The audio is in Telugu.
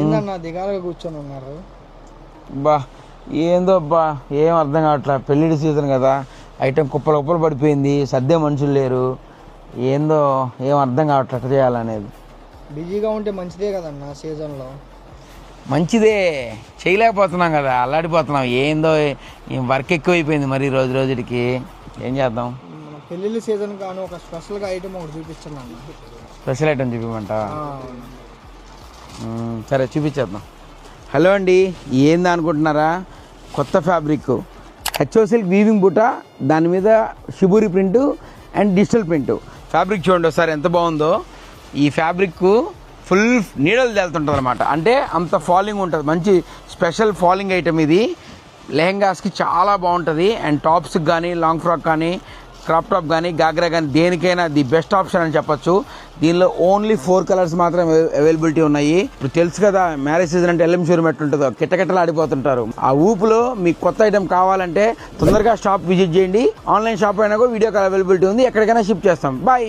ఏందన్నా దిగాలుగా కూర్చొని ఉన్నారు? బా ఏందో అబ్బా, ఏం అర్థం కావట్లే. పెళ్ళిడి సీజన్ కదా, ఐటెం కుప్పలు కుప్పలు పడిపోయింది, సర్దే మనుషులు లేరు. ఏందో ఏం అర్థం కావట్లే ఎట్లా చేయాలనేది. బిజీగా ఉంటే మంచిదే కదన్నా సీజన్లో. మంచిదే, చేయలేకపోతున్నాం కదా, అల్లాడిపోతున్నాం. ఏందో వర్క్ ఎక్కువైపోయింది మరి రోజు రోజుడికి. ఏం చేద్దాం? మన పెళ్ళిళ్ళ సీజన్ కానీ ఒక స్పెషల్గా ఐటమ్ ఒకటి చూపించండి అన్న. స్పెషల్ ఐటమ్ చూపించమంట? సరే చూపించేద్దాం. హలో అండి, ఏంది అనుకుంటున్నారా? కొత్త ఫ్యాబ్రిక్ హెచ్ఓ సిల్క్ వీవింగ్ బుట్ట, దాని మీద shibori print and digital print. Fabric చూడండి ఒకసారి ఎంత బాగుందో. ఈ ఫ్యాబ్రిక్ ఫుల్ నీడలు తేలుతుంటుంది అనమాట, అంటే అంత ఫాలింగ్ ఉంటుంది. మంచి స్పెషల్ ఫాలింగ్ ఐటమ్ ఇది. లెహెంగాస్కి చాలా బాగుంటుంది. అండ్ టాప్స్కి కానీ, లాంగ్ ఫ్రాక్ కానీ, క్రాప్ టాప్ కానీ, గాగ్రా కానీ, దేనికైనా ది బెస్ట్ ఆప్షన్ అని చెప్పొచ్చు. దీనిలో ఓన్లీ 4 కలర్స్ మాత్రం అవైలబిలిటీ ఉన్నాయి. ఇప్పుడు తెలుసు కదా మ్యారేజ్ సీజన్ అంటే ఎల్ఎం షోరూమ్ ఎట్లుంటుందో, కిట్టకిట్టలు ఆడిపోతుంటారు. ఆ ఊపులో మీకు కొత్త ఐటమ్ కావాలంటే తొందరగా షాప్ విజిట్ చేయండి. ఆన్లైన్ షాప్ అయినా కూడా వీడియో కాల్ అవైలబిలిటీ ఉంది, ఎక్కడికైనా షిప్ చేస్తాం. బాయ్.